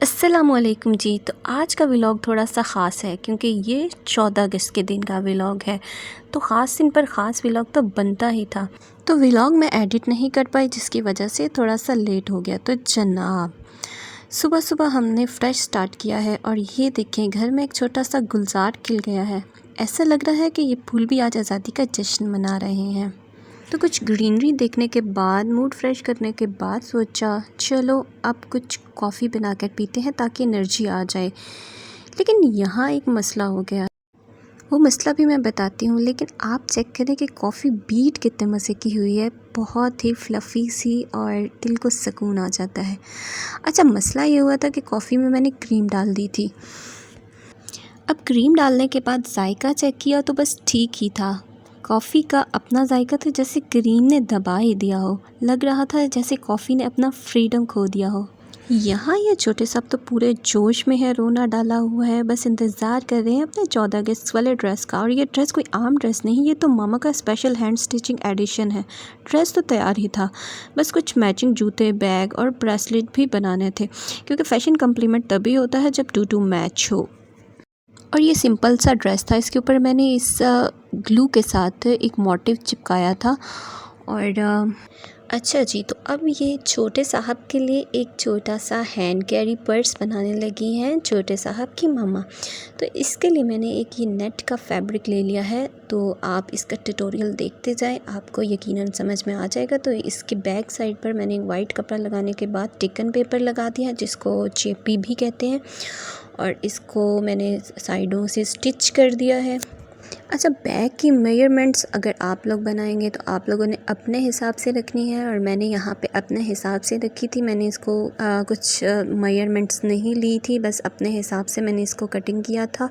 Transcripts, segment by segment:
अस्सलामुअलैकुम जी। तो आज का व्लॉग थोड़ा सा ख़ास है क्योंकि ये 14 अगस्त के दिन का व्लॉग है। तो ख़ास दिन पर ख़ास व्लॉग तो बनता ही था। तो व्लॉग मैं एडिट नहीं कर पाई जिसकी वजह से थोड़ा सा लेट हो गया। तो जनाब सुबह सुबह हमने फ्रेश स्टार्ट किया है और ये देखें घर में एक छोटा सा गुलजार खिल गया है। ऐसा लग रहा है कि ये फूल भी आज आज़ादी का जश्न मना रहे हैं। तो कुछ ग्रीनरी देखने के बाद मूड फ्रेश करने के बाद सोचा चलो अब कुछ कॉफ़ी बनाकर पीते हैं ताकि एनर्जी आ जाए। लेकिन यहाँ एक मसला हो गया। वो मसला भी मैं बताती हूँ, लेकिन आप चेक करें कि कॉफ़ी बीट कितने मज़े की हुई है। बहुत ही फ्लफ़ी सी और दिल को सुकून आ जाता है। अच्छा, मसला ये हुआ था कि कॉफ़ी में मैंने क्रीम डाल दी थी। अब क्रीम डालने के बाद जायका चेक किया तो बस ठीक ही था। कॉफ़ी का अपना जायका था जैसे क्रीम ने दबा ही दिया हो। लग रहा था जैसे कॉफ़ी ने अपना फ्रीडम खो दिया हो। यहाँ ये छोटे साहब तो पूरे जोश में है, रोना डाला हुआ है, बस इंतज़ार कर रहे हैं अपने 14 अगस्त वाले ड्रेस का। और ये ड्रेस कोई आम ड्रेस नहीं, ये तो मामा का स्पेशल हैंड स्टिचिंग एडिशन है। ड्रेस तो तैयार ही था, बस कुछ मैचिंग जूते, बैग और ब्रेसलेट भी बनाने थे, क्योंकि फ़ैशन कम्प्लीमेंट तभी होता है जब टू मैच हो। और ये सिंपल सा ड्रेस था, इसके ऊपर मैंने इस ग्लू के साथ एक मोटिव चिपकाया था। और अच्छा जी, तो अब ये छोटे साहब के लिए एक छोटा सा हैंड कैरी पर्स बनाने लगी हैं छोटे साहब की मामा। तो इसके लिए मैंने एक ये नेट का फैब्रिक ले लिया है। तो आप इसका ट्यूटोरियल देखते जाएं, आपको यकीनन समझ में आ जाएगा। तो इसके बैक साइड पर मैंने एक वाइट कपड़ा लगाने के बाद टिकन पेपर लगा दिया, जिसको चेपी भी कहते हैं, और इसको मैंने साइडों से स्टिच कर दिया है। अच्छा, बैग की मेजरमेंट्स अगर आप लोग बनाएंगे तो आप लोगों ने अपने हिसाब से रखनी है, और मैंने यहाँ पे अपने हिसाब से रखी थी। मैंने इसको कुछ मेजरमेंट्स नहीं ली थी, बस अपने हिसाब से मैंने इसको कटिंग किया था।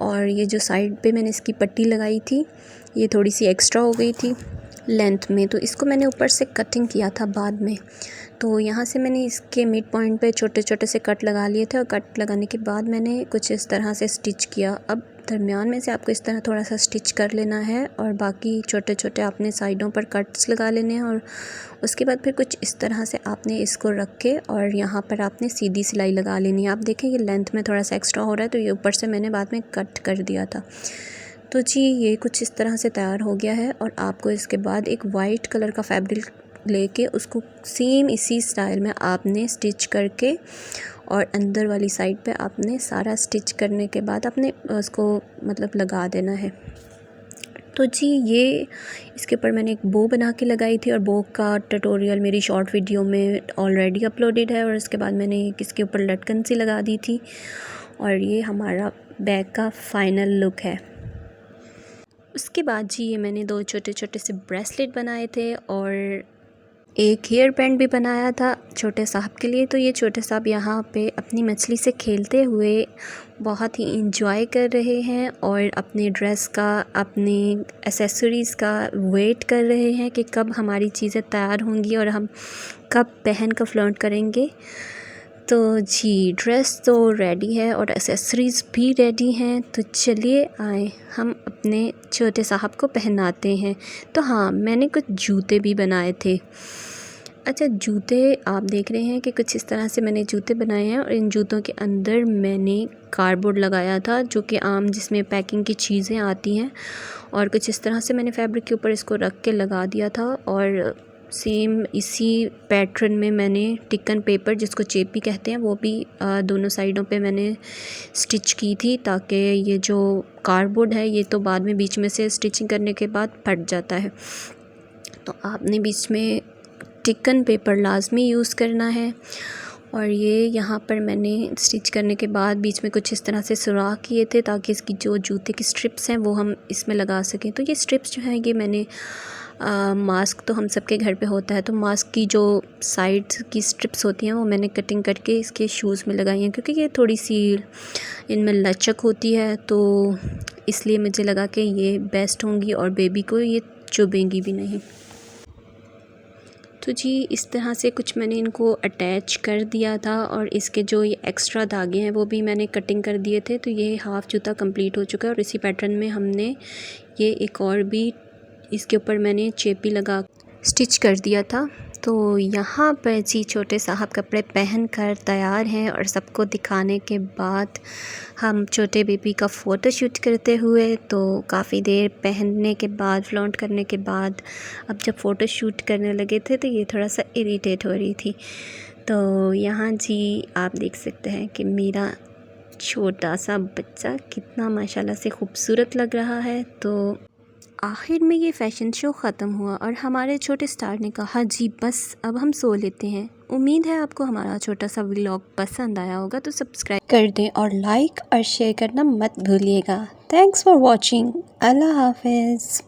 और ये जो साइड पे मैंने इसकी पट्टी लगाई थी, ये थोड़ी सी एक्स्ट्रा हो गई थी लेंथ में, तो इसको मैंने ऊपर से कटिंग किया था बाद में। तो यहाँ से मैंने इसके मिड पॉइंट पे छोटे छोटे से कट लगा लिए थे, और कट लगाने के बाद मैंने कुछ इस तरह से स्टिच किया। अब दरमियान में से आपको इस तरह थोड़ा सा स्टिच कर लेना है, और बाकी छोटे छोटे आपने साइडों पर कट्स लगा लेने हैं। और उसके बाद फिर कुछ इस तरह से आपने इसको रख के और यहाँ पर आपने सीधी सिलाई लगा लेनी है। आप देखें ये लेंथ में थोड़ा सा एक्स्ट्रा हो रहा है, तो ये ऊपर से मैंने बाद में कट कर दिया था। तो जी ये कुछ इस तरह से तैयार हो गया है। और आपको इसके बाद एक वाइट कलर का फैब्रिक लेके उसको सेम इसी स्टाइल में आपने स्टिच करके, और अंदर वाली साइड पे आपने सारा स्टिच करने के बाद आपने उसको मतलब लगा देना है। तो जी ये इसके ऊपर मैंने एक बो बना के लगाई थी, और बो का ट्यूटोरियल मेरी शॉर्ट वीडियो में ऑलरेडी अपलोडेड है। और इसके बाद मैंने इसके ऊपर लटकन सी लगा दी थी, और ये हमारा बैग का फाइनल लुक है। उसके बाद जी ये मैंने 2 छोटे छोटे से ब्रेसलेट बनाए थे, और एक हेयर बैंड भी बनाया था छोटे साहब के लिए। तो ये छोटे साहब यहाँ पे अपनी मछली से खेलते हुए बहुत ही इंजॉय कर रहे हैं, और अपने ड्रेस का, अपनी एसेसरीज़ का वेट कर रहे हैं कि कब हमारी चीज़ें तैयार होंगी और हम कब पहन कर फ्लॉन्ट करेंगे। तो जी ड्रेस तो रेडी है और एसेसरीज़ भी रेडी हैं। तो चलिए आए हम अपने छोटे साहब को पहनाते हैं। तो हाँ, मैंने कुछ जूते भी बनाए थे। अच्छा, जूते आप देख रहे हैं कि कुछ इस तरह से मैंने जूते बनाए हैं, और इन जूतों के अंदर मैंने कार्डबोर्ड लगाया था, जो कि आम जिसमें पैकिंग की चीज़ें आती हैं। और कुछ इस तरह से मैंने फैब्रिक के ऊपर इसको रख के लगा दिया था। और सेम इसी पैटर्न में मैंने टिकन पेपर, जिसको चेपी कहते हैं, वो भी दोनों साइडों पे मैंने स्टिच की थी, ताकि ये जो कार्डबोर्ड है ये तो बाद में बीच में से स्टिचिंग करने के बाद फट जाता है। तो आपने बीच में टिकन पेपर लाजमी यूज़ करना है। और ये यहाँ पर मैंने स्टिच करने के बाद बीच में कुछ इस तरह से सुराख किए थे, ताकि इसकी जो जूते की स्ट्रिप्स हैं वो हम इसमें लगा सकें। तो ये स्ट्रिप्स जो हैं ये मैंने मास्क तो हम सबके घर पे होता है, तो मास्क की जो साइड की स्ट्रिप्स होती हैं वो मैंने कटिंग करके इसके शूज़ में लगाई हैं, क्योंकि ये थोड़ी सी इनमें लचक होती है, तो इसलिए मुझे लगा कि ये बेस्ट होंगी और बेबी को ये चुभेंगी भी नहीं। तो जी इस तरह से कुछ मैंने इनको अटैच कर दिया था, और इसके जो ये एक्स्ट्रा धागे हैं वो भी मैंने कटिंग कर दिए थे। तो ये हाफ़ जूता कंप्लीट हो चुका है, और इसी पैटर्न में हमने ये एक और भी इसके ऊपर मैंने चेपी लगा स्टिच कर दिया था। तो यहाँ पर जी छोटे साहब कपड़े पहन कर तैयार हैं और सबको दिखाने के बाद हम छोटे बेबी का फ़ोटो शूट करते हुए, तो काफ़ी देर पहनने के बाद फ्लॉन्ट करने के बाद अब जब फ़ोटो शूट करने लगे थे तो ये थोड़ा सा इरिटेट हो रही थी। तो यहाँ जी आप देख सकते हैं कि मेरा छोटा सा बच्चा कितना माशाल्लाह से खूबसूरत लग रहा है। तो आखिर में ये फ़ैशन शो ख़त्म हुआ और हमारे छोटे स्टार ने कहा जी बस अब हम सो लेते हैं। उम्मीद है आपको हमारा छोटा सा व्लॉग पसंद आया होगा, तो सब्सक्राइब कर दें और लाइक और शेयर करना मत भूलिएगा। Thanks for watching. अल्लाह हाफ़िज़।